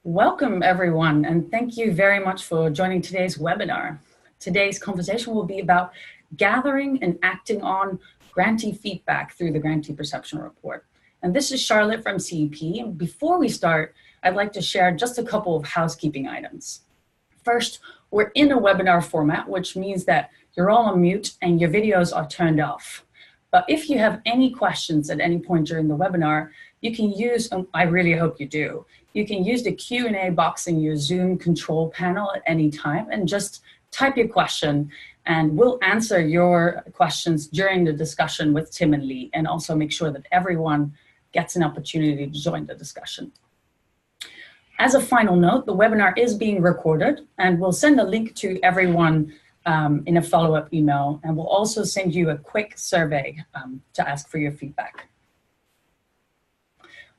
Welcome everyone, and thank you very much for joining today's webinar. Today's conversation will be about gathering and acting on grantee feedback through the Grantee Perception Report. And this is Charlotte from CEP. And before we start, I'd like to share just a couple of housekeeping items. First, we're in a webinar format, which means that you're all on mute and your videos are turned off. But if you have any questions at any point during the webinar, you can use, and I really hope you do, you can use the Q&A box in your Zoom control panel at any time and just type your question, and we'll answer your questions during the discussion with Tim and Lee, and also make sure that everyone gets an opportunity to join the discussion. As a final note, the webinar is being recorded, and we'll send a link to everyone in a follow-up email, and we'll also send you a quick survey to ask for your feedback.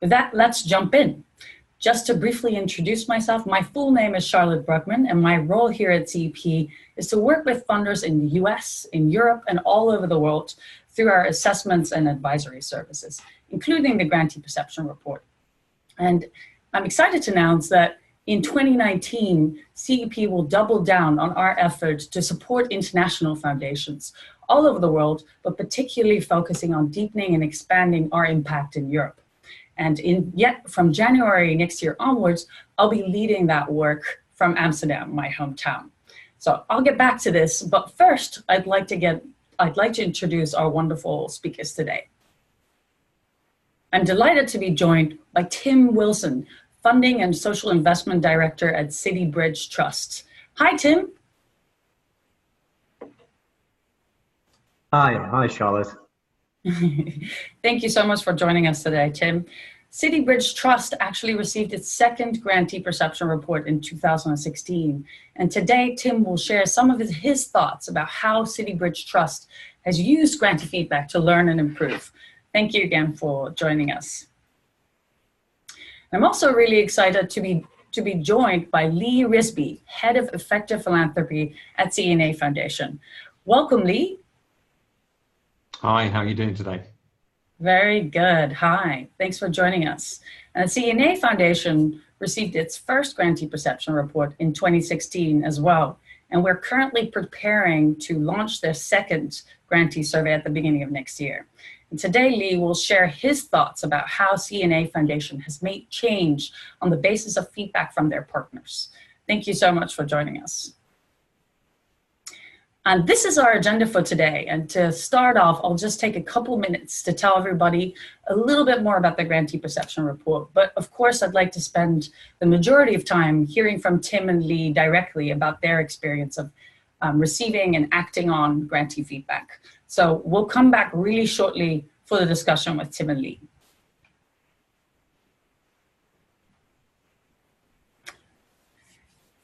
With that, let's jump in. Just to briefly introduce myself, my full name is Charlotte Brugman, and my role here at CEP is to work with funders in the US, in Europe, and all over the world through our assessments and advisory services, including the Grantee Perception Report. And I'm excited to announce that in 2019, CEP will double down on our efforts to support international foundations all over the world, but particularly focusing on deepening and expanding our impact in Europe. And from January next year onwards, I'll be leading that work from Amsterdam, my hometown. So I'll get back to this, but first I'd like to introduce our wonderful speakers today. I'm delighted to be joined by Tim Wilson, Funding and Social Investment Director at City Bridge Trust. Hi, Tim. Hi, Charlotte. Thank you so much for joining us today, Tim. City Bridge Trust actually received its second Grantee Perception Report in 2016. And today, Tim will share some of his thoughts about how City Bridge Trust has used grantee feedback to learn and improve. Thank you again for joining us. I'm also really excited to be joined by Lee Risby, Head of Effective Philanthropy at C&A Foundation. Welcome, Lee. Hi, how are you doing today? Very good. Hi, thanks for joining us. And the CNA Foundation received its first Grantee Perception Report in 2016 as well. And we're currently preparing to launch their second grantee survey at the beginning of next year. And today, Lee will share his thoughts about how CNA Foundation has made change on the basis of feedback from their partners. Thank you so much for joining us. And this is our agenda for today. And to start off, I'll just take a couple minutes to tell everybody a little bit more about the Grantee Perception Report. But of course, I'd like to spend the majority of time hearing from Tim and Lee directly about their experience of receiving and acting on grantee feedback. So we'll come back really shortly for the discussion with Tim and Lee.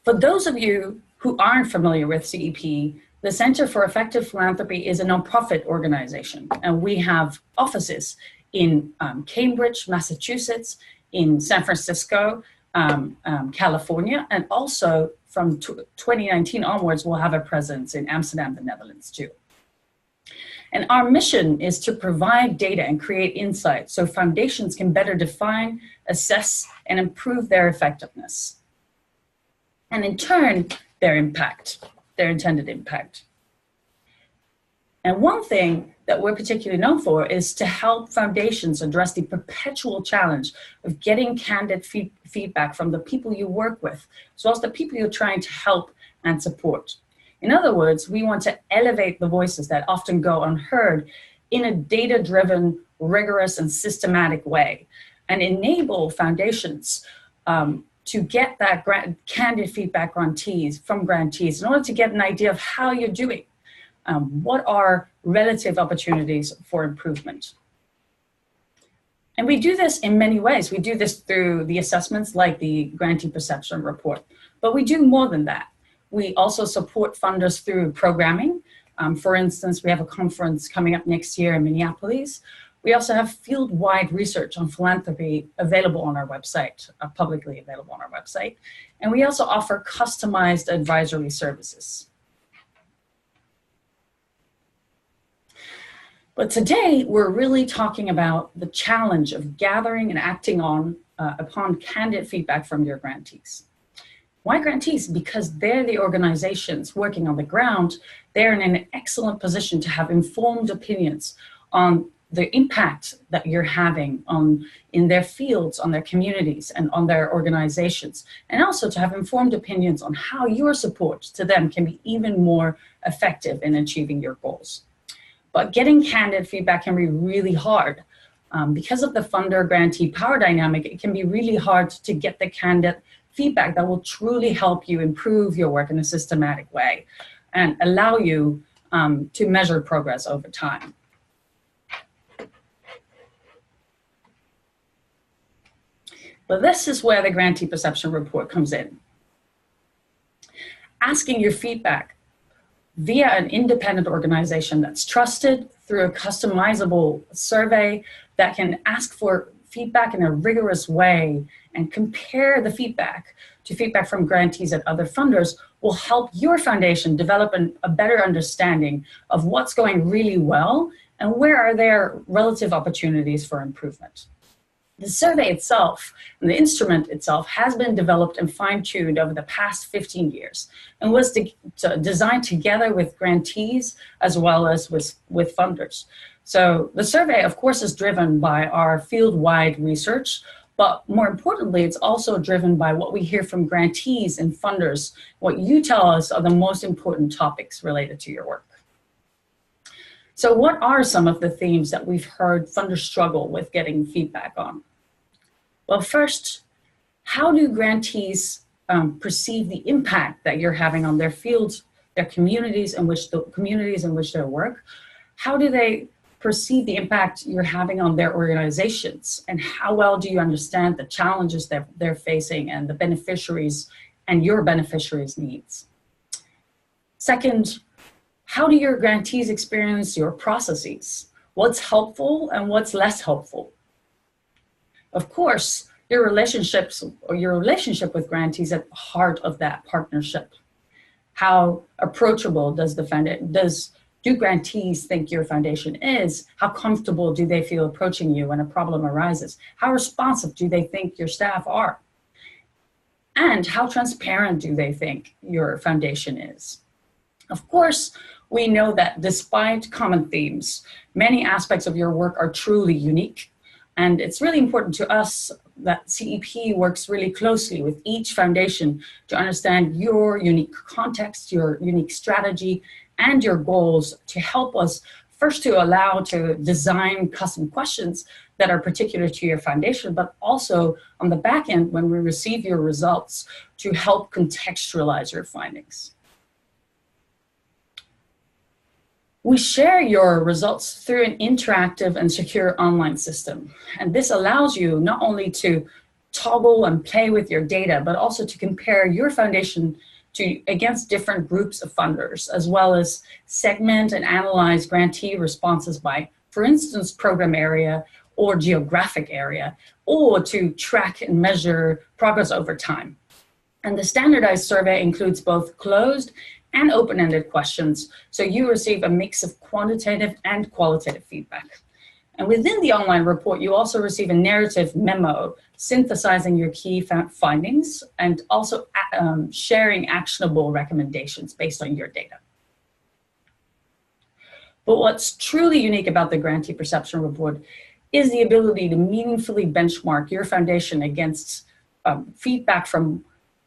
For those of you who aren't familiar with CEP, the Center for Effective Philanthropy is a nonprofit organization, and we have offices in Cambridge, Massachusetts, in San Francisco, California, and also from 2019 onwards, we'll have a presence in Amsterdam, the Netherlands too. And our mission is to provide data and create insights so foundations can better define, assess, and improve their effectiveness. And in turn, their impact, their intended impact. And one thing that we're particularly known for is to help foundations address the perpetual challenge of getting candid feedback from the people you work with, as well as the people you're trying to help and support. In other words, we want to elevate the voices that often go unheard in a data-driven, rigorous, and systematic way, and enable foundations to get that candid feedback from grantees in order to get an idea of how you're doing. What are relative opportunities for improvement? And we do this in many ways. We do this through the assessments like the Grantee Perception Report, but we do more than that. We also support funders through programming. For instance, we have a conference coming up next year in Minneapolis. We also have field-wide research on philanthropy available on our website, publicly available on our website. And we also offer customized advisory services. But today, we're really talking about the challenge of gathering and acting upon candid feedback from your grantees. Why grantees? Because they're the organizations working on the ground. They're in an excellent position to have informed opinions on the impact that you're having in their fields, on their communities, and on their organizations, and also to have informed opinions on how your support to them can be even more effective in achieving your goals. But getting candid feedback can be really hard. Because of the funder-grantee power dynamic, it can be really hard to get the candid feedback that will truly help you improve your work in a systematic way and allow you to measure progress over time. But this is where the Grantee Perception Report comes in. Asking your feedback via an independent organization that's trusted through a customizable survey that can ask for feedback in a rigorous way and compare the feedback to feedback from grantees and other funders will help your foundation develop a better understanding of what's going really well and where are there relative opportunities for improvement. The survey itself and the instrument itself has been developed and fine-tuned over the past 15 years and was designed together with grantees as well as with funders. So the survey, of course, is driven by our field-wide research, but more importantly, it's also driven by what we hear from grantees and funders, what you tell us are the most important topics related to your work. So what are some of the themes that we've heard funders struggle with getting feedback on? Well, first, how do grantees perceive the impact that you're having on their fields, their communities in which they work? How do they perceive the impact you're having on their organizations? And how well do you understand the challenges that they're facing and the beneficiaries and your beneficiaries' needs? Second, how do your grantees experience your processes? What's helpful and what's less helpful? Of course, your relationship with grantees at the heart of that partnership. How approachable do grantees think your foundation is? How comfortable do they feel approaching you when a problem arises? How responsive do they think your staff are? And how transparent do they think your foundation is? Of course, we know that despite common themes, many aspects of your work are truly unique. And it's really important to us that CEP works really closely with each foundation to understand your unique context, your unique strategy, and your goals to help us first to allow to design custom questions that are particular to your foundation, but also on the back end when we receive your results to help contextualize your findings. We share your results through an interactive and secure online system. And this allows you not only to toggle and play with your data, but also to compare your foundation against different groups of funders, as well as segment and analyze grantee responses by, for instance, program area or geographic area, or to track and measure progress over time. And the standardized survey includes both closed and open-ended questions, so you receive a mix of quantitative and qualitative feedback. And within the online report, you also receive a narrative memo synthesizing your key findings and also sharing actionable recommendations based on your data. But what's truly unique about the Grantee Perception Report is the ability to meaningfully benchmark your foundation against feedback from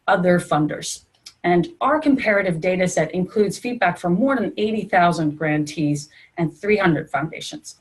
other funders. And our comparative data set includes feedback from more than 80,000 grantees and 300 foundations.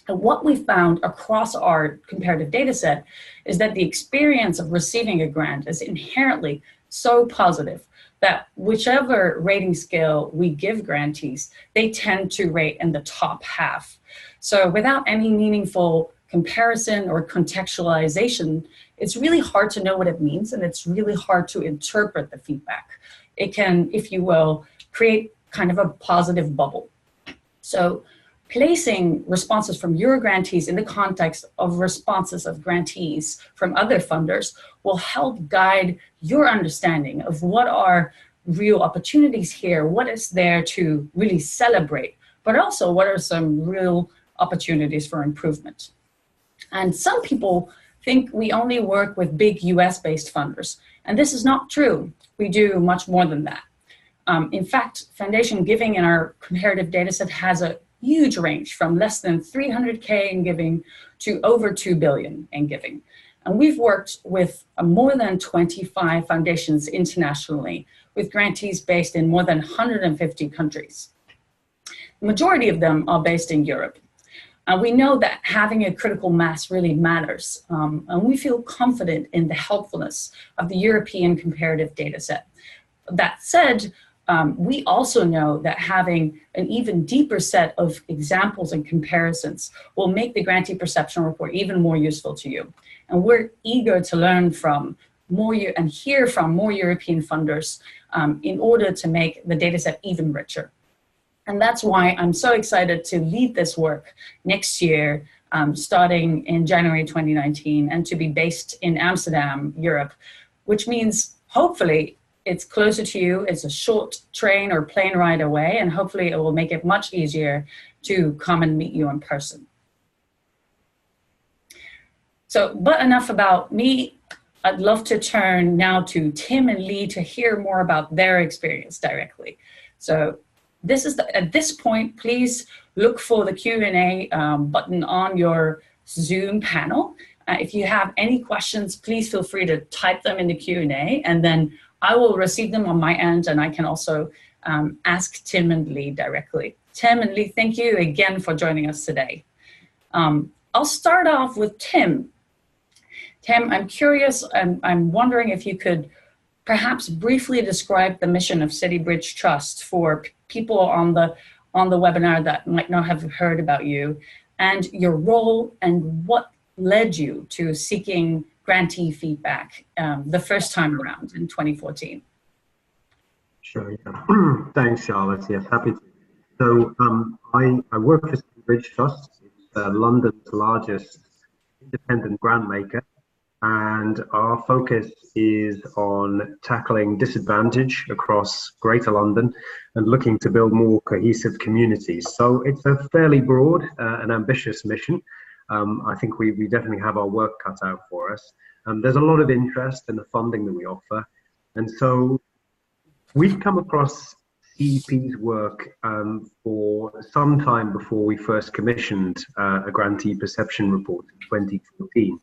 And what we found across our comparative data set is that the experience of receiving a grant is inherently so positive that whichever rating scale we give grantees, they tend to rate in the top half. So without any meaningful comparison or contextualization, it's really hard to know what it means, and it's really hard to interpret the feedback. It can, if you will, create kind of a positive bubble. So placing responses from your grantees in the context of responses of grantees from other funders will help guide your understanding of what are real opportunities here, what is there to really celebrate, but also what are some real opportunities for improvement. And some people think we only work with big US-based funders, and this is not true. We do much more than that. In fact, foundation giving in our comparative data set has a huge range from less than 300K in giving to over 2 billion in giving. And we've worked with more than 25 foundations internationally, with grantees based in more than 150 countries. The majority of them are based in Europe. We know that having a critical mass really matters, and we feel confident in the helpfulness of the European comparative data set. That said, we also know that having an even deeper set of examples and comparisons will make the Grantee Perception Report even more useful to you. And we're eager to learn from more and hear from more European funders in order to make the data set even richer. And that's why I'm so excited to lead this work next year, starting in January 2019, and to be based in Amsterdam, Europe, which means hopefully it's closer to you, it's a short train or plane ride away, and hopefully it will make it much easier to come and meet you in person. So, but enough about me. I'd love to turn now to Tim and Lee to hear more about their experience directly. So this is at this point, please look for the Q&A button on your Zoom panel. If you have any questions, please feel free to type them in the Q&A, and then I will receive them on my end, and I can also ask Tim and Lee directly. Tim and Lee, thank you again for joining us today. I'll start off with Tim. Tim, I'm curious, I'm wondering if you could perhaps briefly describe the mission of CityBridge Trust for people on the webinar that might not have heard about you, and your role and what led you to seeking grantee feedback the first time around in 2014. Sure, yeah. Thanks, Charlotte. Yes, happy to. So I work for CityBridge Trust. It's London's largest independent grant maker, and our focus is on tackling disadvantage across Greater London and looking to build more cohesive communities. So it's a fairly broad and ambitious mission. I think we definitely have our work cut out for us. There's a lot of interest in the funding that we offer. And so we've come across CEP's work for some time before we first commissioned a Grantee Perception Report in 2014.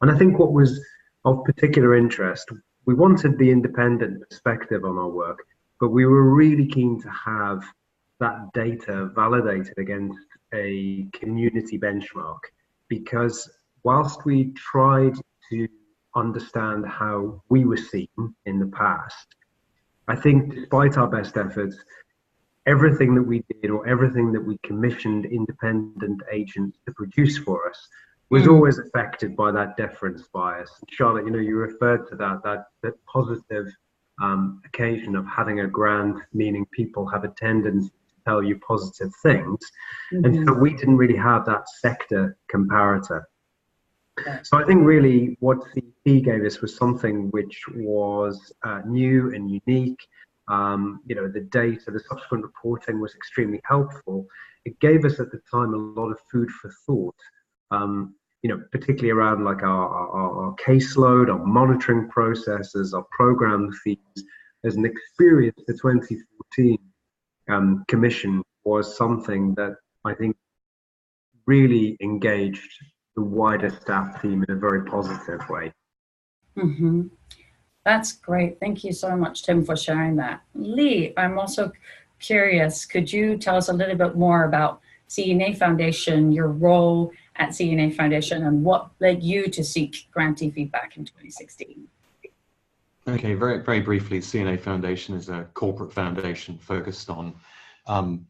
And I think what was of particular interest, we wanted the independent perspective on our work, but we were really keen to have that data validated against a community benchmark, because whilst we tried to understand how we were seen in the past, I think despite our best efforts, everything that we did or everything that we commissioned independent agents to produce for us was always affected by that deference bias. Charlotte, you referred to that positive occasion of having a grant, meaning people have a tendency to tell you positive things. And so we didn't really have that sector comparator. So I think really what CEP gave us was something which was new and unique. The data, the subsequent reporting was extremely helpful. It gave us at the time a lot of food for thought. Particularly around like our caseload, our monitoring processes, our program fees. As an experience, the 2014 commission was something that I think really engaged the wider staff team in a very positive way. That's great. Thank you so much, Tim, for sharing that. Lee, I'm also curious, could you tell us a little bit more about C&A Foundation, your role at C&A Foundation, and what led you to seek grantee feedback in 2016? Okay, very briefly, C&A Foundation is a corporate foundation focused on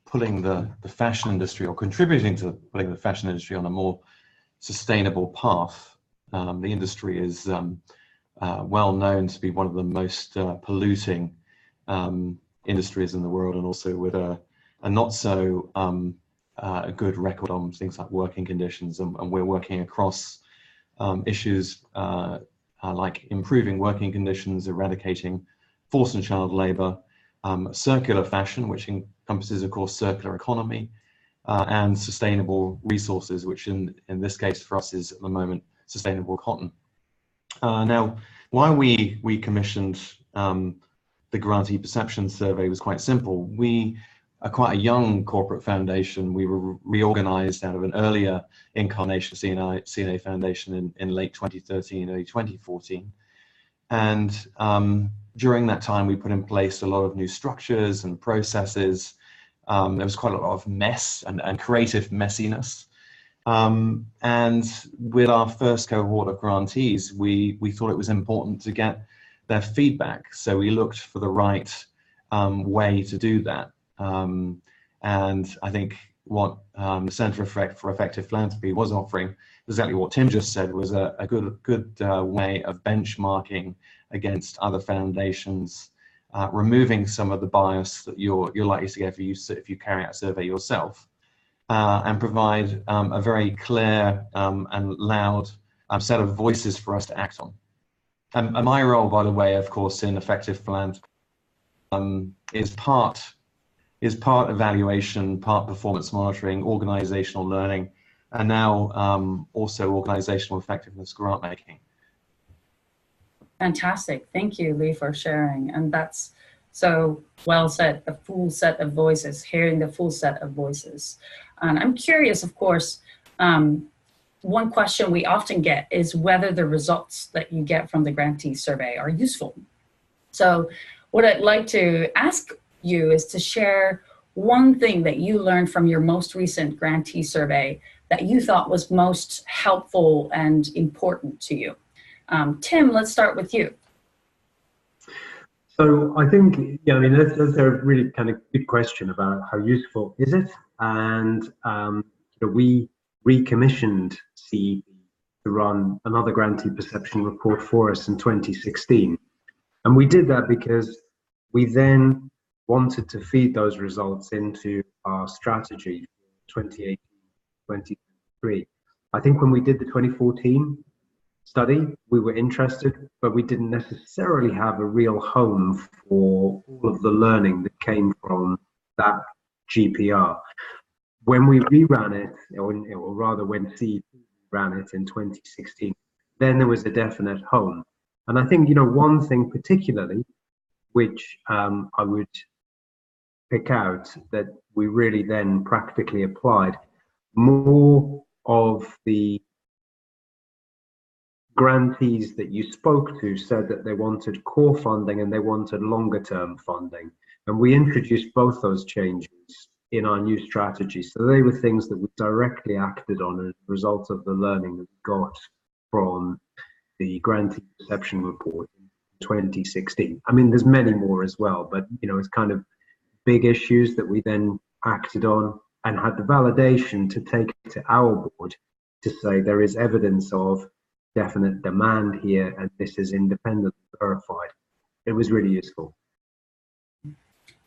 putting the fashion industry, or contributing to putting the fashion industry on a more sustainable path. The industry is well known to be one of the most polluting industries in the world, and also with a not so a good record on things like working conditions, and we're working across issues like improving working conditions, eradicating forced and child labor, circular fashion, which encompasses, of course, circular economy, and sustainable resources, which in this case for us is at the moment sustainable cotton. Now, why we commissioned the Grantee Perception Survey was quite simple. We are quite a young corporate foundation. We were reorganized out of an earlier incarnation of CNA Foundation in late 2013, early 2014. And during that time, we put in place a lot of new structures and processes. There was quite a lot of mess and creative messiness. And with our first cohort of grantees, we thought it was important to get their feedback. So we looked for the right way to do that. And I think what the Centre for Effective Philanthropy was offering, exactly what Tim just said, was a good way of benchmarking against other foundations, removing some of the bias that you're likely to get if you carry out a survey yourself, and provide a very clear and loud set of voices for us to act on. And my role, by the way, of course, in Effective Philanthropy is part evaluation, part performance monitoring, organizational learning, and now also organizational effectiveness grant making. Fantastic. Thank you, Lee, for sharing. And that's so well said, the full set of voices, hearing the full set of voices. And I'm curious, of course, one question we often get is whether the results that you get from the grantee survey are useful. So what I'd like to ask you is to share one thing that you learned from your most recent grantee survey that you thought was most helpful and important to you. Tim, let's start with you. So I think, yeah, I mean, that's a really kind of good question about how useful is it? And we recommissioned CEP to run another Grantee Perception Report for us in 2016. And we did that because we then wanted to feed those results into our strategy for 2018-2023. I think when we did the 2014 study, we were interested, but we didn't necessarily have a real home for all of the learning that came from that GPR. When we reran it, or rather when CEP ran it in 2016, then there was a definite home. And I think, one thing particularly, which I would pick out that we really then practically applied, more of the grantees that you spoke to said that they wanted core funding and they wanted longer term funding. And we introduced both those changes in our new strategy. So they were things that we directly acted on as a result of the learning that we got from the Grantee Perception Report in 2016. I mean, there's many more as well, but it's kind of big issues that we then acted on and had the validation to take to our board to say there is evidence of definite demand here and this is independently verified. It was really useful.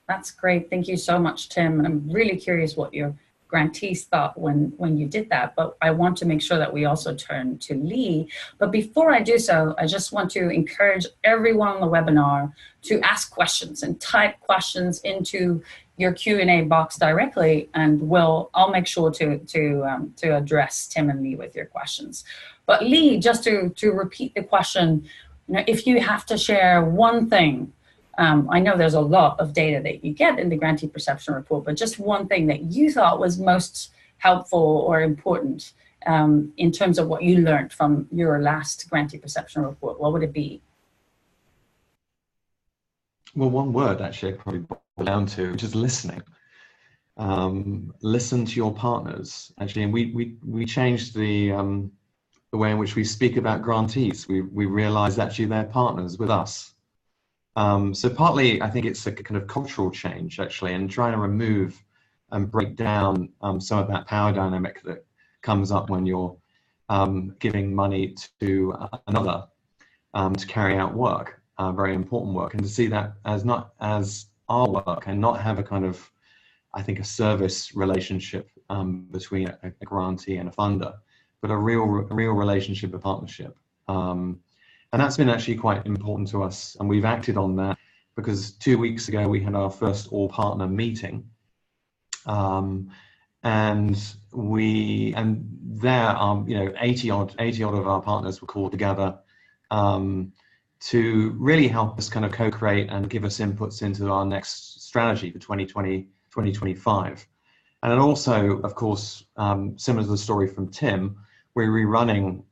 That's great. Thank you so much, Tim. And I'm really curious what your grantees thought when you did that, but I want to make sure that we also turn to Lee. But before I do so, I just want to encourage everyone on the webinar to ask questions and type questions into your Q&A box directly, and I'll make sure to address Tim and Lee with your questions. But Lee, just to repeat the question, if you have to share one thing, I know there's a lot of data that you get in the Grantee Perception Report, but just one thing that you thought was most helpful or important in terms of what you learned from your last Grantee Perception Report, what would it be? Well, one word actually I'd probably boil down to, which is listening. Listen to your partners. Actually, and we changed the way in which we speak about grantees. We realized actually they're partners with us. So partly, I think it's a kind of cultural change, actually, and trying to remove and break down some of that power dynamic that comes up when you're giving money to another to carry out work, very important work, and to see that as not as our work and not have a kind of, I think, a service relationship between a grantee and a funder, but a real relationship, a partnership. And that's been actually quite important to us, and we've acted on that because 2 weeks ago we had our first all-partner meeting, and there are, you know, 80 odd of our partners were called together to really help us kind of co-create and give us inputs into our next strategy for 2020, 2025. And then also, of course, similar to the story from Tim, we're rerunning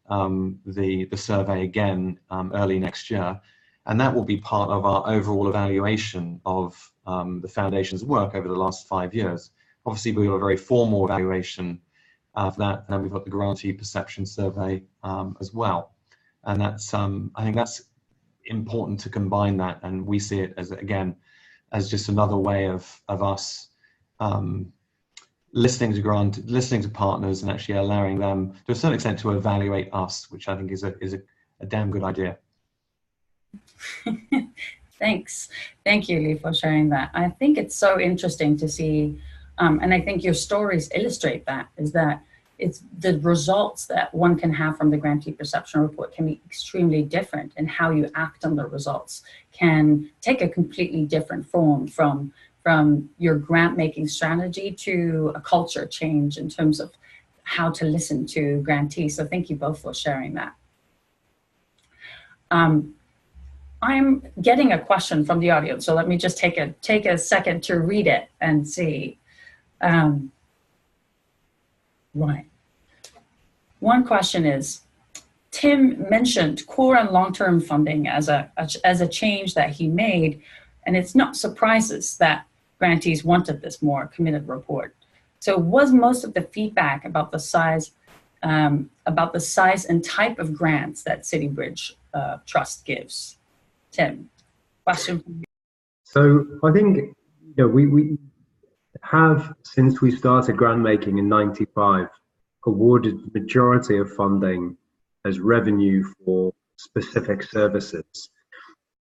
the survey again early next year, and that will be part of our overall evaluation of the Foundation's work over the last 5 years. Obviously, we have a very formal evaluation of that, and then we've got the Grantee Perception Survey as well. And that's, I think that's important to combine that, and we see it as, again, as just another way of us listening to partners and actually allowing them to a certain extent to evaluate us, which I think is a damn good idea. Thanks. Thank you, Lee, for sharing that. I think it's so interesting to see, and I think your stories illustrate that, is that it's the results that one can have from the Grantee Perception Report can be extremely different, and how you act on the results can take a completely different form from your grant making strategy to a culture change in terms of how to listen to grantees. So thank you both for sharing that. I'm getting a question from the audience, so let me just take a second to read it and see. Right. One question is, Tim mentioned core and long-term funding as a change that he made, and it's not surprises that grantees wanted this more committed report. So was most of the feedback about the size and type of grants that CityBridge Trust gives? Tim, question for you. So I think, you know, we have, since we started grant making in '95, awarded the majority of funding as revenue for specific services.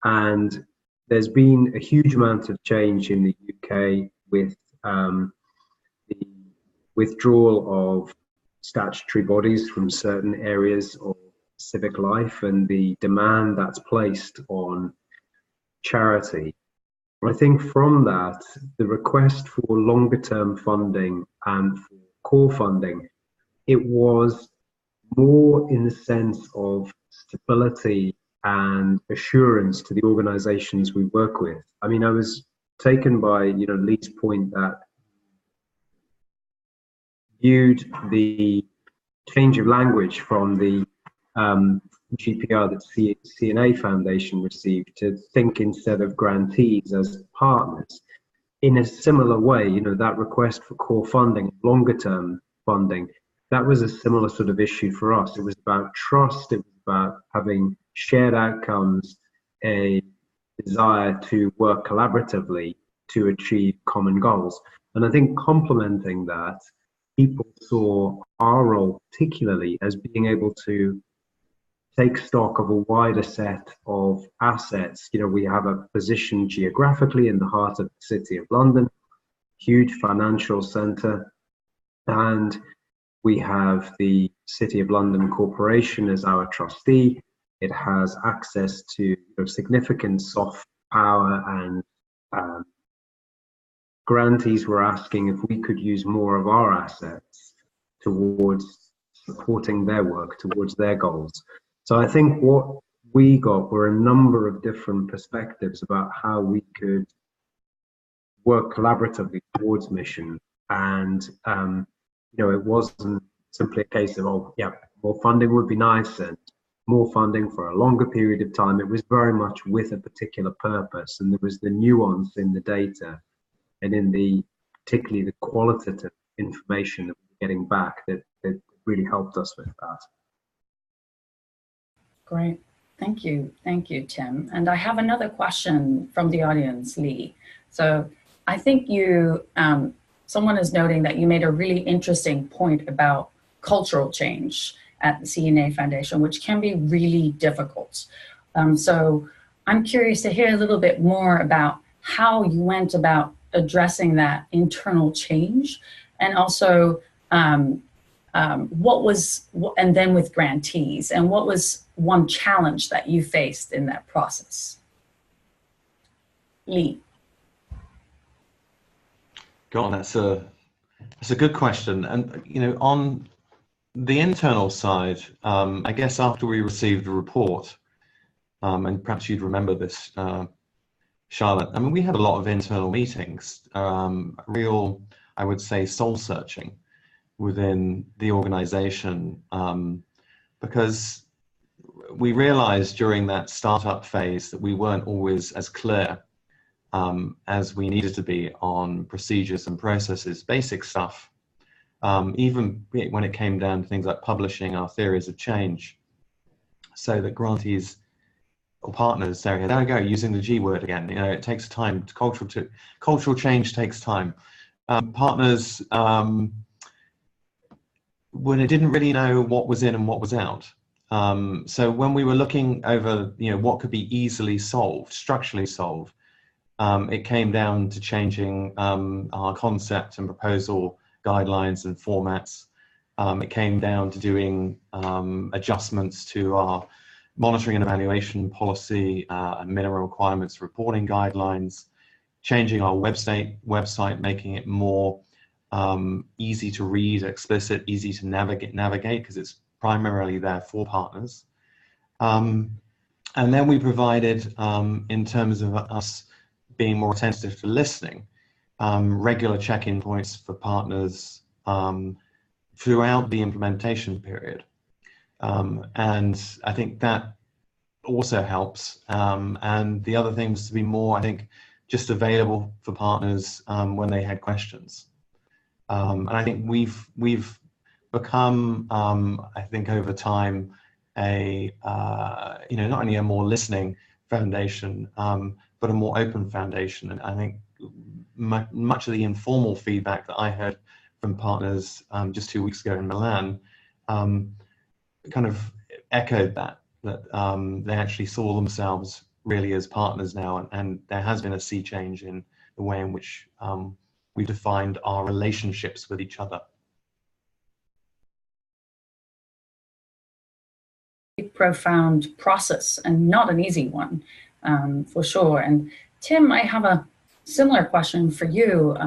And there's been a huge amount of change in the UK with the withdrawal of statutory bodies from certain areas of civic life and the demand that's placed on charity. I think from that, the request for longer term funding and for core funding, it was more in the sense of stability and assurance to the organizations we work with. I mean, I was taken by, you know, Lee's point that viewed the change of language from the GPR that C&A Foundation received to think instead of grantees as partners. In a similar way, you know, that request for core funding, longer term funding, that was a similar sort of issue for us. It was about trust, it was about having shared outcomes, a desire to work collaboratively to achieve common goals. And I think complementing that, people saw our role particularly as being able to take stock of a wider set of assets. You know, we have a position geographically in the heart of the City of London, huge financial centre, and we have the City of London Corporation as our trustee. It has access to, you know, significant soft power, and grantees were asking if we could use more of our assets towards supporting their work, towards their goals. So I think what we got were a number of different perspectives about how we could work collaboratively towards mission. And, you know, it wasn't simply a case of, oh, yeah, more funding would be nice and more funding for a longer period of time. It was very much with a particular purpose, and there was the nuance in the data and in the, particularly the qualitative information that we're getting back that really helped us with that. Great. Thank you, Tim. And I have another question from the audience, Lee. So I think you, someone is noting that you made a really interesting point about cultural change at the C&A Foundation, which can be really difficult. So I'm curious to hear a little bit more about how you went about addressing that internal change, and also what was, and then with grantees, and what was one challenge that you faced in that process? Lee. God, that's a It's a good question. And, you know, on the internal side, I guess after we received the report, and perhaps you'd remember this, Charlotte, I mean, we had a lot of internal meetings, real, I would say, soul searching within the organization, because we realized during that startup phase that we weren't always as clear as we needed to be on procedures and processes, basic stuff. Even when it came down to things like publishing our theories of change, so that grantees or partners, there we go, using the G word again. You know, it takes time. Cultural change takes time. Partners, when it didn't really know what was in and what was out. So when we were looking over, you know, what could be easily solved, structurally solved, it came down to changing our concept and proposal guidelines and formats. It came down to doing adjustments to our monitoring and evaluation policy and minimum requirements reporting guidelines, changing our website, making it more easy to read, explicit, easy to navigate because it's primarily there for partners. And then we provided, in terms of us being more attentive to listening, regular check-in points for partners throughout the implementation period. And I think that also helps. And the other thing was to be more, I think, just available for partners when they had questions. And I think we've become, I think over time, a you know, not only a more listening foundation, but a more open foundation. And I think much of the informal feedback that I heard from partners just 2 weeks ago in Milan kind of echoed that they actually saw themselves really as partners now, and there has been a sea change in the way in which we've defined our relationships with each other. Profound process and not an easy one, for sure. And Tim, I have a similar question for you.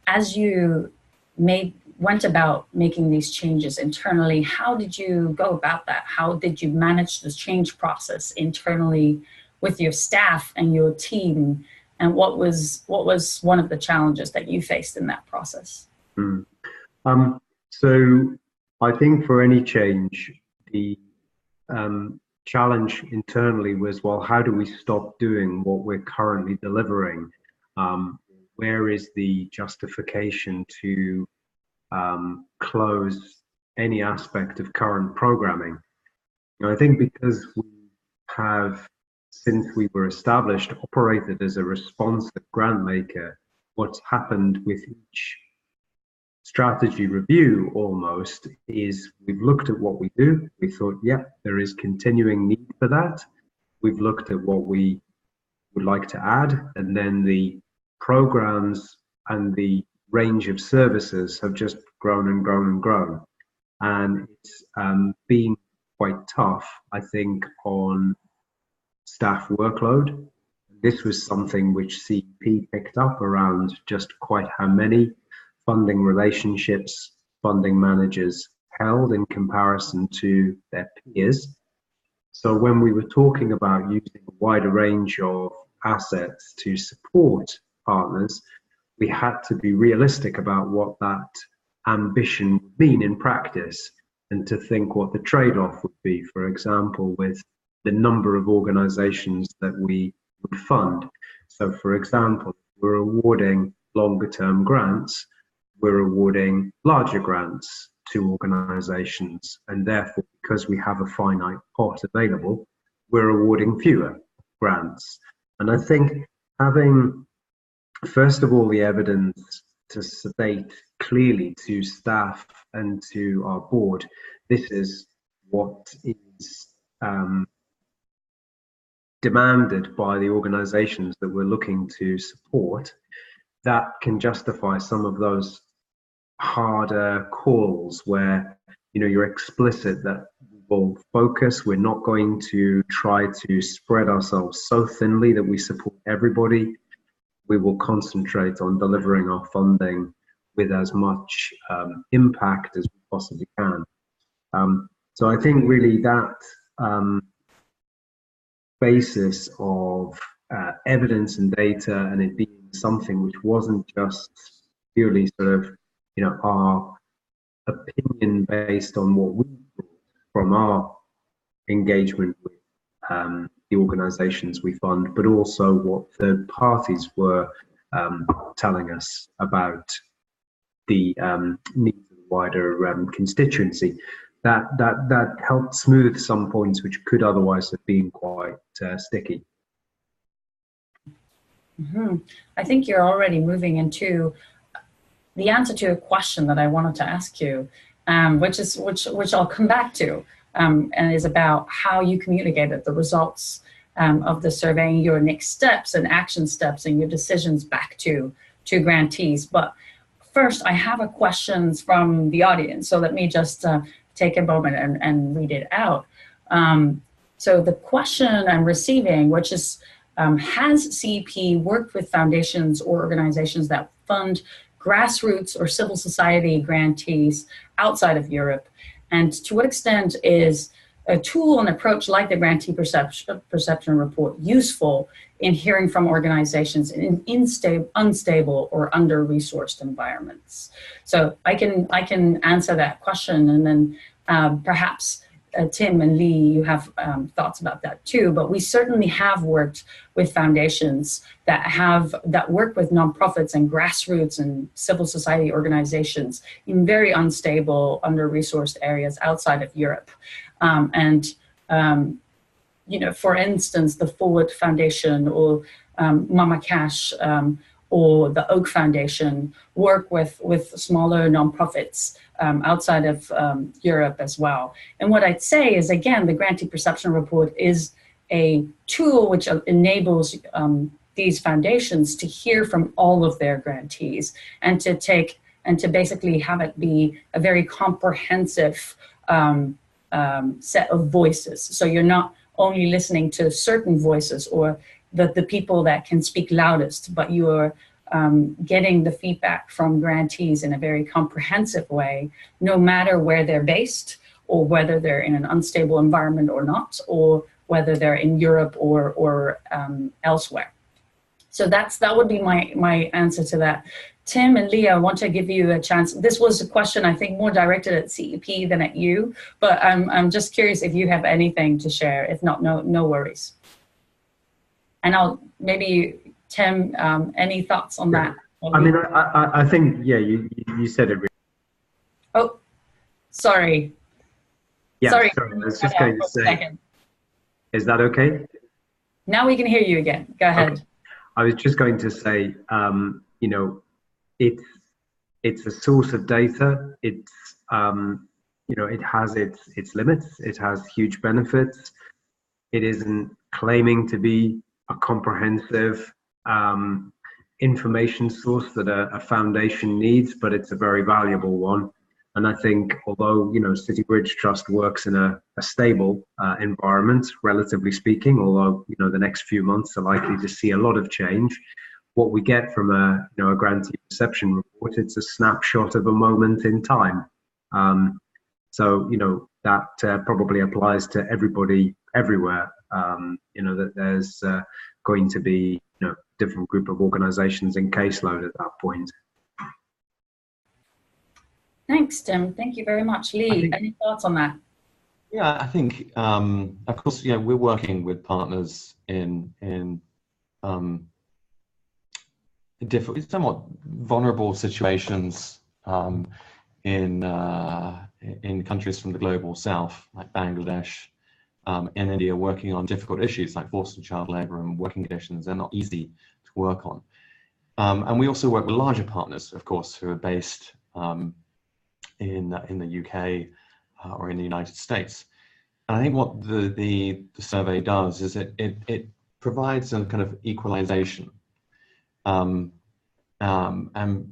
As you went about making these changes internally, how did you go about that? How did you manage the change process internally with your staff and your team? And what was one of the challenges that you faced in that process? So I think for any change, the challenge internally was, well, how do we stop doing what we're currently delivering? Where is the justification to close any aspect of current programming? You know, I think because we have, since we were established, operated as a responsive grant maker, what's happened with each strategy review almost is we've looked at what we do. We thought, yep, there is continuing need for that. We've looked at what we would like to add, and then the programs and the range of services have just grown and grown and grown. And it's been quite tough, I think, on staff workload. This was something which CEP picked up around just quite how many funding relationships funding managers held in comparison to their peers. So when we were talking about using a wider range of assets to support partners, we had to be realistic about what that ambition would mean in practice, and to think what the trade-off would be, for example, with the number of organizations that we would fund. So for example, we're awarding longer-term grants, we're awarding larger grants to organizations, and therefore, because we have a finite pot available, we're awarding fewer grants. And I think having, first of all, the evidence to state clearly to staff and to our board, this is what is demanded by the organizations that we're looking to support, that can justify some of those harder calls where, you know, you're explicit that we'll focus, we're not going to try to spread ourselves so thinly that we support everybody. We will concentrate on delivering our funding with as much impact as we possibly can. So I think really that basis of evidence and data, and it being something which wasn't just purely sort of, our opinion based on what we thought from our engagement with the organizations we fund, but also what third parties were telling us about the needs of the wider constituency. That helped smooth some points which could otherwise have been quite sticky. Mm-hmm. I think you're already moving into the answer to a question that I wanted to ask you, which I'll come back to, and is about how you communicated the results of the survey, your next steps and action steps and your decisions back to grantees. But first, I have a questions from the audience, so let me just take a moment and read it out. So the question I'm receiving, which is, has CEP worked with foundations or organizations that fund grassroots or civil society grantees outside of Europe? And to what extent is a tool and approach like the Grantee Perception Report useful in hearing from organizations in unstable or under-resourced environments? So I can answer that question, and then perhaps Tim and Lee, you have thoughts about that too. But we certainly have worked with foundations that work with nonprofits and grassroots and civil society organizations in very unstable, under-resourced areas outside of Europe. For instance, the Forward Foundation or Mama Cash or the Oak Foundation work with smaller nonprofits outside of Europe as well. And what I'd say is, again, the Grantee Perception Report is a tool which enables these foundations to hear from all of their grantees and to basically have it be a very comprehensive set of voices. So you're not only listening to certain voices or the people that can speak loudest, but you're getting the feedback from grantees in a very comprehensive way, no matter where they're based or whether they're in an unstable environment or not, or whether they're in Europe or elsewhere. So that would be my answer to that. Tim and Lee, I want to give you a chance. This was a question, I think, more directed at CEP than at you, but I'm just curious if you have anything to share. If not, no worries. And maybe Tim, any thoughts on that? I mean, I think, yeah, you said it really. Oh, sorry. Yeah, sorry. I was just going to say, is that okay? Now we can hear you again. Go ahead. Okay. I was just going to say, it's a source of data. It's, it has its limits. It has huge benefits. It isn't claiming to be a comprehensive information source that a foundation needs, but it's a very valuable one. And I think, although City Bridge Trust works in a stable environment, relatively speaking, although the next few months are likely to see a lot of change, what we get from a Grantee Perception Report, it's a snapshot of a moment in time. So that probably applies to everybody everywhere. That there's going to be different group of organizations in caseload at that point. Thanks, Tim. Thank you very much. Lee, any thoughts on that? Yeah, I think, of course, we're working with partners in different, somewhat vulnerable situations in countries from the global south, like Bangladesh, in India, working on difficult issues like forced and child labor and working conditions. They're not easy to work on. And we also work with larger partners, of course, who are based in the UK or in the United States. And I think what the survey does is it provides a kind of equalization and kind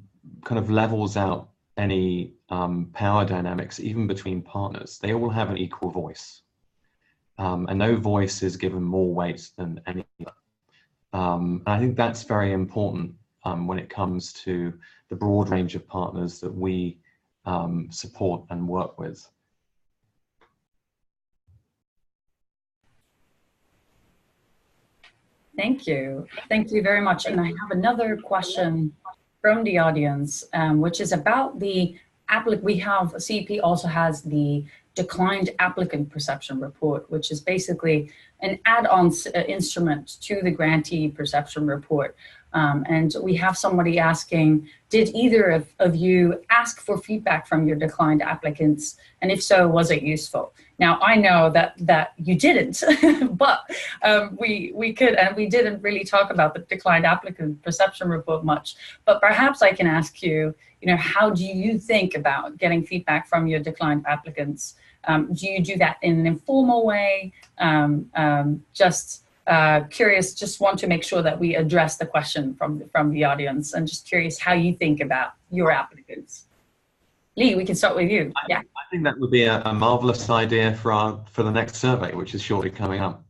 of levels out any power dynamics, even between partners. They all have an equal voice. And no voice is given more weight than any other. And I think that's very important when it comes to the broad range of partners that we support and work with. Thank you. Thank you very much. And I have another question from the audience, which is about the applicant. We have, CEP also has the Declined Applicant Perception Report, which is basically an add-on instrument to the Grantee Perception Report. And we have somebody asking, did either of you ask for feedback from your declined applicants? And if so, was it useful? Now, I know that you didn't, but we could, and we didn't really talk about the Declined Applicant Perception Report much, but perhaps I can ask you, how do you think about getting feedback from your declined applicants? Do you do that in an informal way? Curious, just want to make sure that we address the question from the audience, and just curious how you think about your applicants. Lee, we can start with you. Yeah. I think that would be a marvelous idea for the next survey, which is shortly coming up.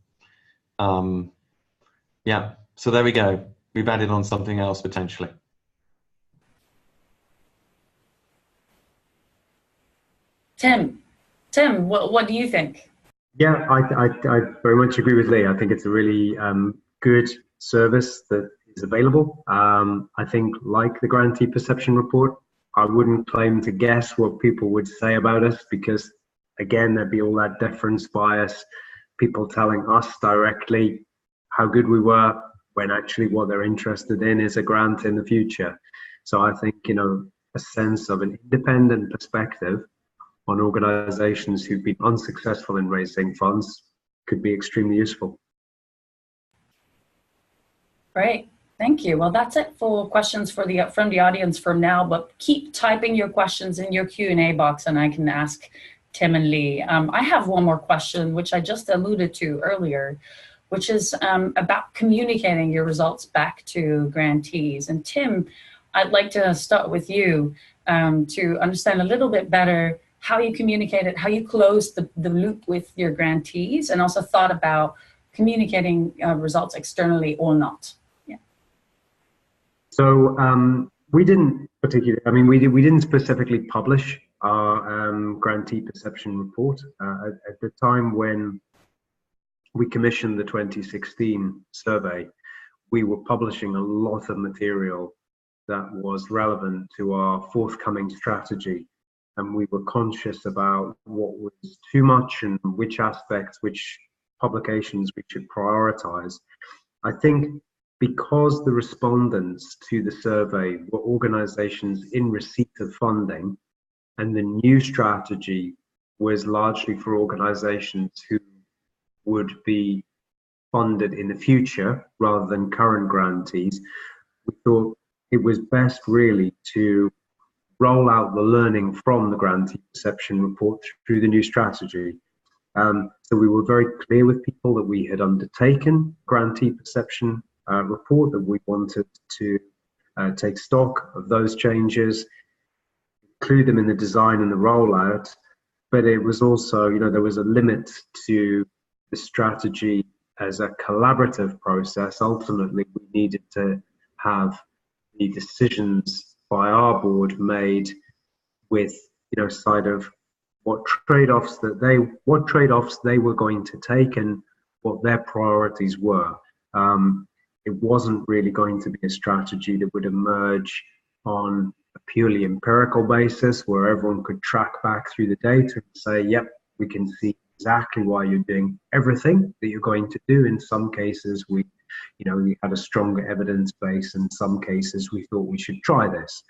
Yeah, so there we go. We've added on something else potentially. Tim, what do you think? Yeah, I very much agree with Lee. I think it's a really good service that is available. I think, like the Grantee Perception Report, I wouldn't claim to guess what people would say about us, because again, there'd be all that deference bias, people telling us directly how good we were, when actually what they're interested in is a grant in the future. So I think, a sense of an independent perspective on organizations who've been unsuccessful in raising funds could be extremely useful. Great. Thank you. Well, that's it for questions from the audience for now, but keep typing your questions in your Q&A box and I can ask Tim and Lee. I have one more question, which I just alluded to earlier, which is about communicating your results back to grantees. And Tim, I'd like to start with you to understand a little bit better how you communicated, how you closed the loop with your grantees, and also thought about communicating results externally or not. So we didn't particularly, we didn't specifically publish our Grantee Perception Report. At the time when we commissioned the 2016 survey, we were publishing a lot of material that was relevant to our forthcoming strategy. And we were conscious about what was too much and which aspects, which publications we should prioritize. I think because the respondents to the survey were organizations in receipt of funding, and the new strategy was largely for organizations who would be funded in the future rather than current grantees, we thought it was best really to roll out the learning from the Grantee Perception Report through the new strategy. So we were very clear with people that we had undertaken Grantee Perception Report, that we wanted to take stock of those changes, include them in the design and the rollout, but it was also, there was a limit to the strategy as a collaborative process. Ultimately, we needed to have the decisions by our board made with, sight of what trade-offs they were going to take and what their priorities were. It wasn't really going to be a strategy that would emerge on a purely empirical basis where everyone could track back through the data and say, yep, we can see exactly why you're doing everything that you're going to do. In some cases, we had a stronger evidence base. In some cases, we thought we should try this.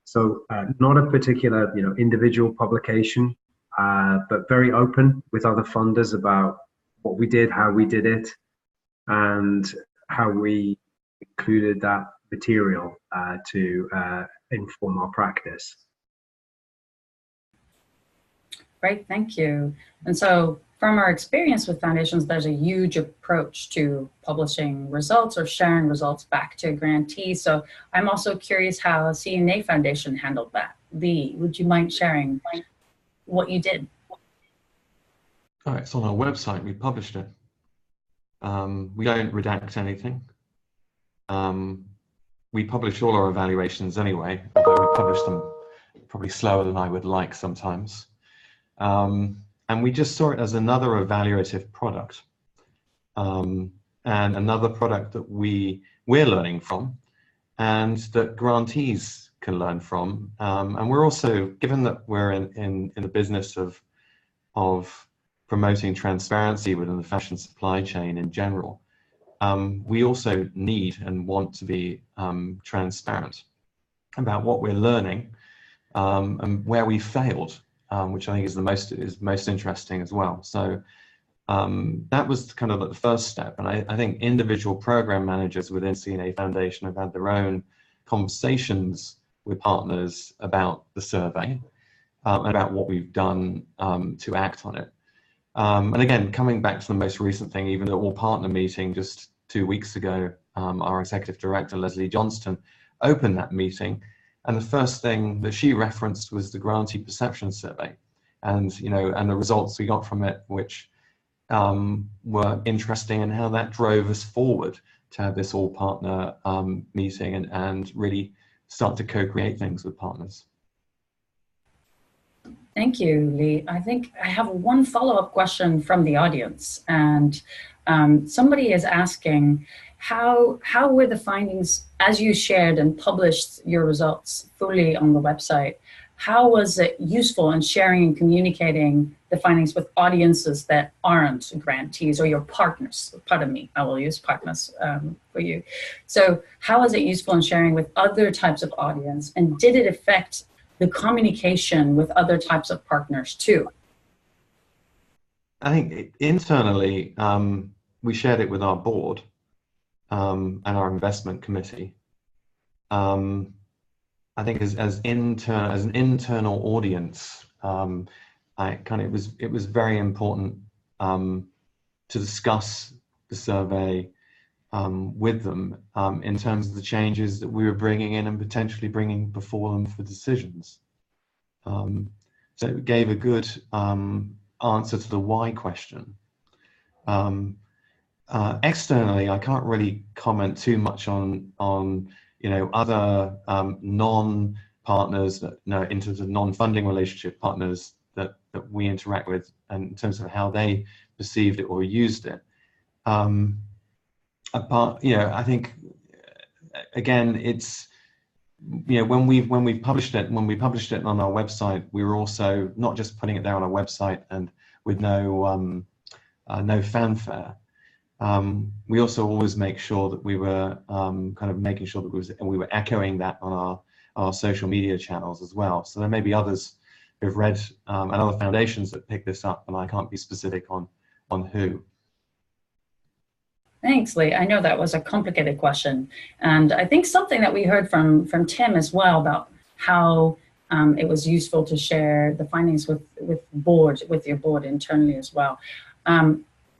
So not a particular, individual publication, but very open with other funders about what we did, how we did it, and how we included that material to inform our practice. Great, thank you. And so from our experience with foundations, there's a huge approach to publishing results or sharing results back to grantees. So I'm also curious how C&A Foundation handled that. Lee, would you mind sharing what you did? Oh, it's on our website. We published it. We don't redact anything. we publish all our evaluations anyway, although we publish them probably slower than I would like sometimes. And we just saw it as another evaluative product, and another product that we're learning from, and that grantees can learn from. And we're also, given that we're in the business of promoting transparency within the fashion supply chain in general, we also need and want to be transparent about what we're learning, and where we failed, which I think is most interesting as well. So that was kind of the first step, and I think individual program managers within C&A Foundation have had their own conversations with partners about the survey, and about what we've done to act on it. And again, coming back to the most recent thing, even the all partner meeting just 2 weeks ago, our executive director, Leslie Johnston, opened that meeting. And the first thing that she referenced was the Grantee Perception Survey, and and the results we got from it, which were interesting, and how that drove us forward to have this all partner meeting and really start to co-create things with partners. Thank you, Lee. I think I have one follow-up question from the audience, and somebody is asking, how were the findings, as you shared and published your results fully on the website, how was it useful in sharing and communicating the findings with audiences that aren't grantees or your partners? Pardon me, I will use partners for you. So how was it useful in sharing with other types of audience, and did it affect the communication with other types of partners too? I think internally, we shared it with our board and our investment committee. I think as an internal audience, it was very important to discuss the survey with them in terms of the changes that we were bringing in and potentially bringing before them for decisions. So it gave a good answer to the why question. Externally, I can't really comment too much on other non-partners, in terms of non-funding relationship partners that we interact with, and in terms of how they perceived it or used it. I think again, it's when we published it on our website, we were also not just putting it there on our website and with no fanfare. We also always make sure that we were making sure that we were echoing that on our social media channels as well. So there may be others who've read and other foundations that pick this up, and I can't be specific on who. Thanks, Lee. I know that was a complicated question, and I think something that we heard from Tim as well about how it was useful to share the findings with your board internally as well.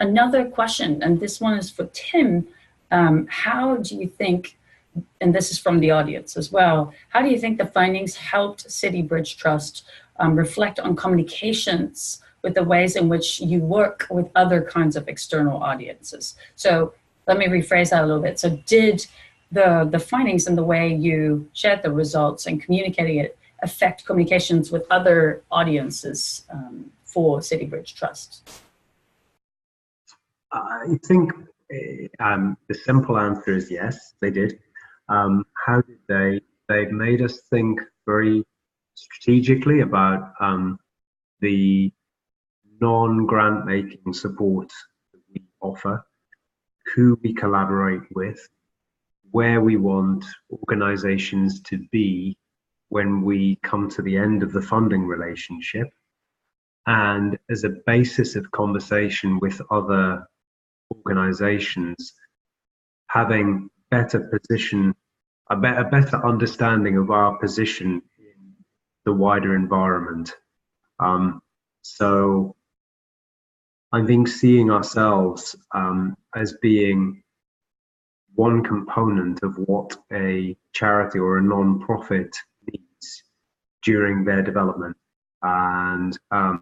Another question, and this one is for Tim, how do you think, and this is from the audience as well, how do you think the findings helped City Bridge Trust reflect on communications with the ways in which you work with other kinds of external audiences? So let me rephrase that a little bit. So did the findings and the way you shared the results and communicating it affect communications with other audiences for City Bridge Trust? I think the simple answer is yes, they did. How did they? They made us think very strategically about the non-grant making support that we offer, who we collaborate with, where we want organizations to be when we come to the end of the funding relationship, and as a basis of conversation with other organizations, having a better understanding of our position in the wider environment. So I think seeing ourselves as being one component of what a charity or a non-profit needs during their development. And I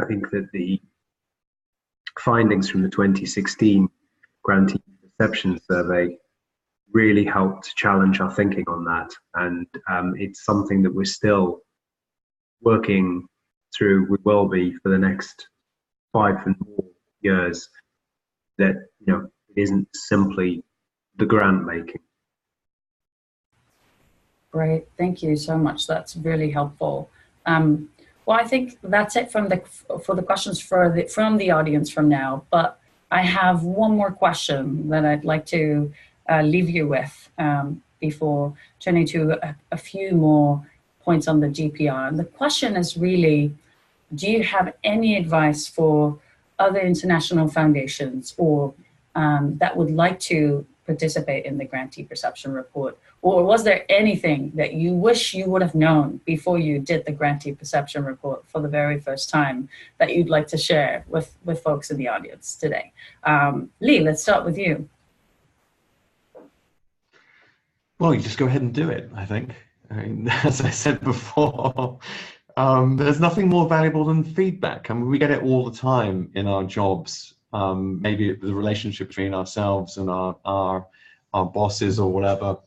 think that the findings from the 2016 Grantee Perception Survey really helped to challenge our thinking on that. And it's something that we're still working through. We will be for the next 5 and more years, that it isn't simply the grant making. Great, thank you so much. That's really helpful. Well, I think that's it for the questions from the audience from now. But I have one more question that I'd like to leave you with before turning to a few more points on the GPR. And the question is really, do you have any advice for other international foundations or that would like to participate in the Grantee Perception Report? Or was there anything that you wish you would have known before you did the Grantee Perception Report for the very first time that you'd like to share with folks in the audience today? Lee, let's start with you. Well, you just go ahead and do it, I think. I mean, as I said before, there's nothing more valuable than feedback. I mean, we get it all the time in our jobs. Maybe the relationship between ourselves and our bosses or whatever.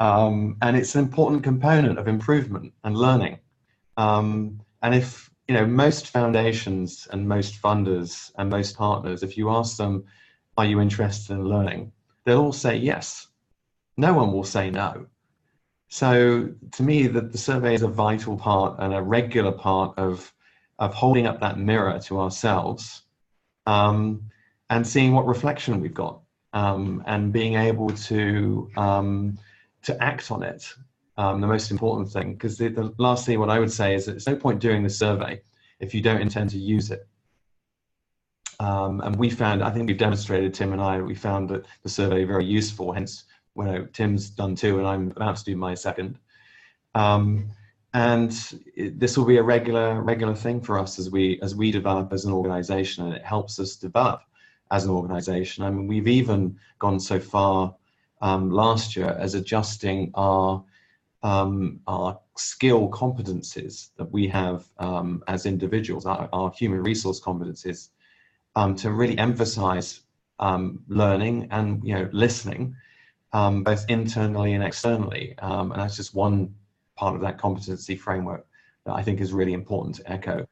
And it's an important component of improvement and learning. And if, most foundations and most funders and most partners, if you ask them, are you interested in learning? They'll all say yes. No one will say no. So to me, the survey is a vital part and a regular part of holding up that mirror to ourselves and seeing what reflection we've got and being able to act on it. The most important thing, because the last thing what I would say is that there's no point doing the survey if you don't intend to use it. And we found, I think we've demonstrated, Tim and I, we found that the survey very useful, hence Tim's done 2 and I'm about to do my second. And this will be a regular thing for us as we develop as an organization, and it helps us develop as an organization. I mean, we've even gone so far last year as adjusting our skill competencies that we have as individuals, our human resource competencies, to really emphasize learning and listening, both internally and externally. And that's just one part of that competency framework that I think is really important to echo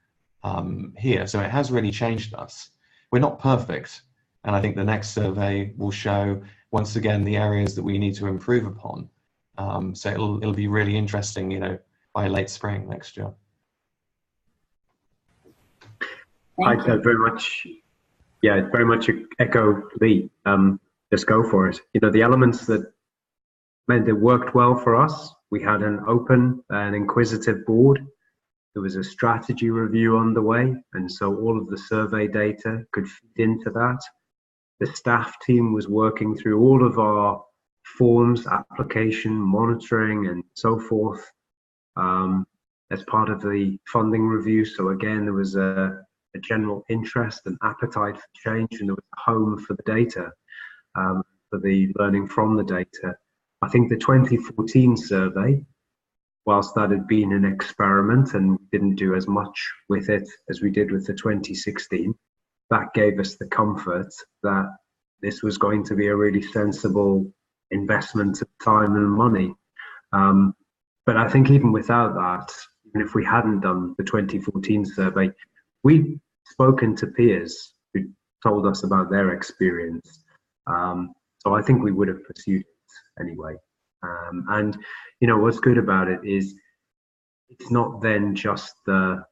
here. So it has really changed us. We're not perfect. And I think the next survey will show, once again, the areas that we need to improve upon. So it'll be really interesting, by late spring next year. I very much echo Lee. Just go for it. The elements that meant it worked well for us. We had an open and inquisitive board. There was a strategy review underway, and so all of the survey data could feed into that. The staff team was working through all of our forms, application, monitoring, and so forth as part of the funding review. So again, there was a general interest and appetite for change, and there was a home for the data, for the learning from the data. I think the 2014 survey, whilst that had been an experiment and didn't do as much with it as we did with the 2016, that gave us the comfort that this was going to be a really sensible investment of time and money. But I think even without that, even if we hadn't done the 2014 survey, we'd spoken to peers who told us about their experience. So I think we would have pursued it anyway. And what's good about it is it's not then just the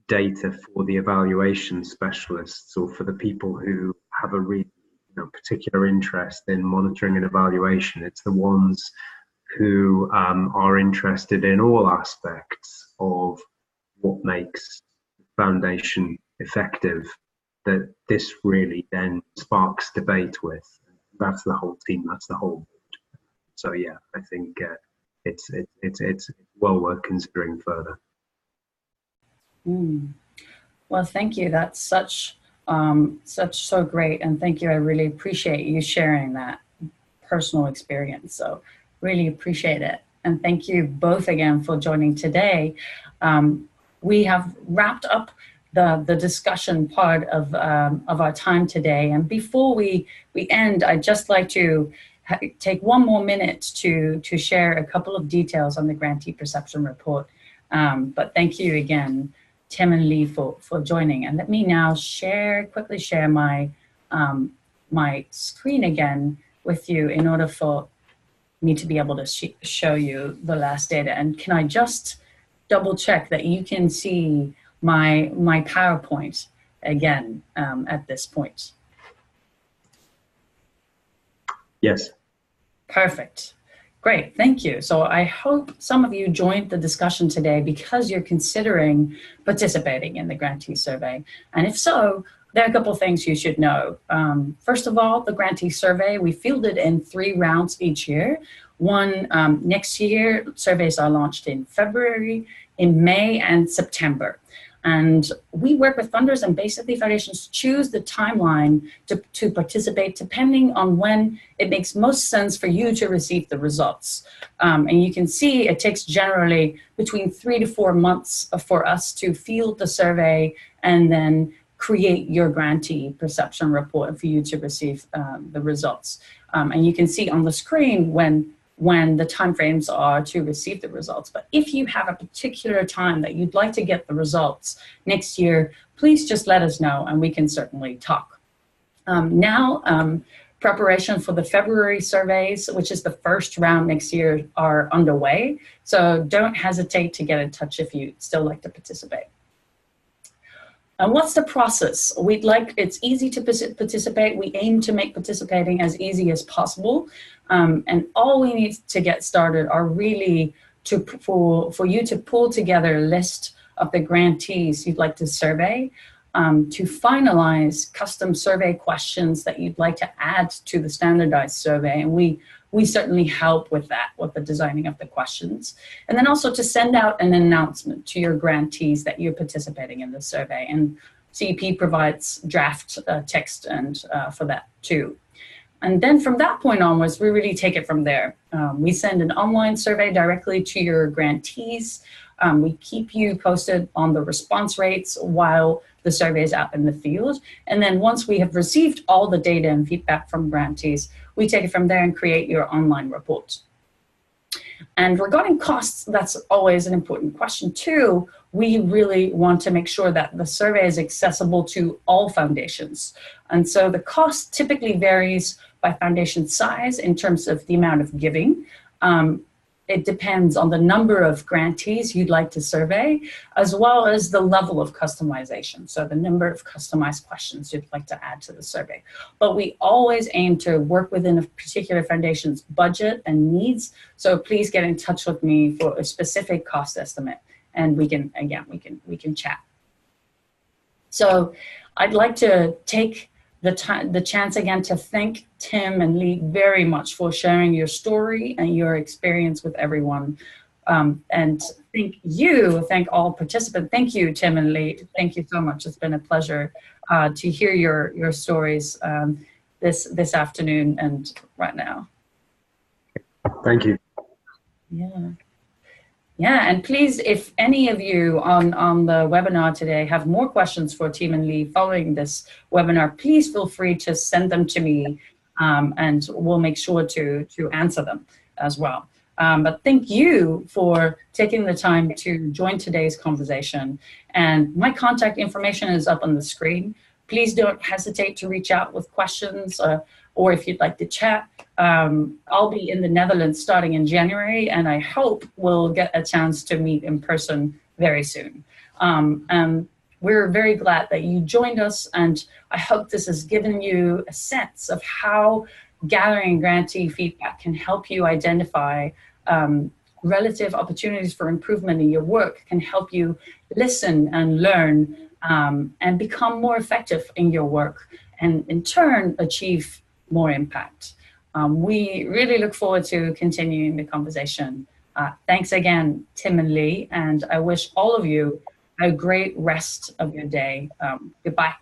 data for the evaluation specialists or for the people who have a really particular interest in monitoring and evaluation. It's the ones who are interested in all aspects of what makes the foundation effective, that this really then sparks debate with. That's the whole team, that's the whole board. So yeah, I think it's well worth considering further. Well, thank you. That's so great, and thank you. I really appreciate you sharing that personal experience. So really appreciate it, and thank you both again for joining today. We have wrapped up the discussion part of our time today, and before we end, I'd just like to take one more minute to share a couple of details on the Grantee Perception Report. But thank you again, Tim and Lee, for joining. And let me now quickly share my, my screen again with you in order for me to be able to show you the last data. And can I just double check that you can see my PowerPoint again at this point? Yes. Perfect. Great, thank you. So I hope some of you joined the discussion today because you're considering participating in the grantee survey. And if so, there are a couple of things you should know. First of all, the grantee survey, we field it in 3 rounds each year. One next year, surveys are launched in February, in May, and September. And we work with funders, and basically foundations choose the timeline to participate depending on when it makes most sense for you to receive the results. And you can see it takes generally between 3 to 4 months for us to field the survey and then create your grantee perception report for you to receive the results. And you can see on the screen when the timeframes are to receive the results. But if you have a particular time that you'd like to get the results next year, please just let us know and we can certainly talk. Preparation for the February surveys, which is the first round next year, are underway. So don't hesitate to get in touch if you still like to participate. And what's the process? It's easy to participate. We aim to make participating as easy as possible. And all we need to get started are really for you to pull together a list of the grantees you'd like to survey, to finalize custom survey questions that you'd like to add to the standardized survey. And we certainly help with that, with the designing of the questions. And then also to send out an announcement to your grantees that you're participating in the survey. And CEP provides draft text and for that too. And then from that point onwards, we really take it from there. We send an online survey directly to your grantees. We keep you posted on the response rates while the survey is out in the field. And then once we have received all the data and feedback from grantees, we take it from there and create your online report. And regarding costs, that's always an important question too. We really want to make sure that the survey is accessible to all foundations. And so the cost typically varies by foundation size in terms of the amount of giving. It depends on the number of grantees you'd like to survey, as well as the level of customization. So the number of customized questions you'd like to add to the survey. But we always aim to work within a particular foundation's budget and needs. So please get in touch with me for a specific cost estimate, and we can chat. So I'd like to take the chance again to thank Tim and Lee very much for sharing your story and your experience with everyone. And thank all participants. Thank you, Tim and Lee. Thank you so much. It's been a pleasure to hear your stories this afternoon and right now. Thank you. Yeah, and please, if any of you on the webinar today have more questions for Tim and Lee following this webinar, please feel free to send them to me, and we'll make sure to answer them as well. But thank you for taking the time to join today's conversation. And my contact information is up on the screen. Please don't hesitate to reach out with questions, or if you'd like to chat. I'll be in the Netherlands starting in January, and I hope we'll get a chance to meet in person very soon. And we're very glad that you joined us, and I hope this has given you a sense of how gathering grantee feedback can help you identify relative opportunities for improvement in your work, can help you listen and learn and become more effective in your work, and in turn achieve more impact. We really look forward to continuing the conversation. Thanks again, Tim and Lee, and I wish all of you a great rest of your day. Goodbye.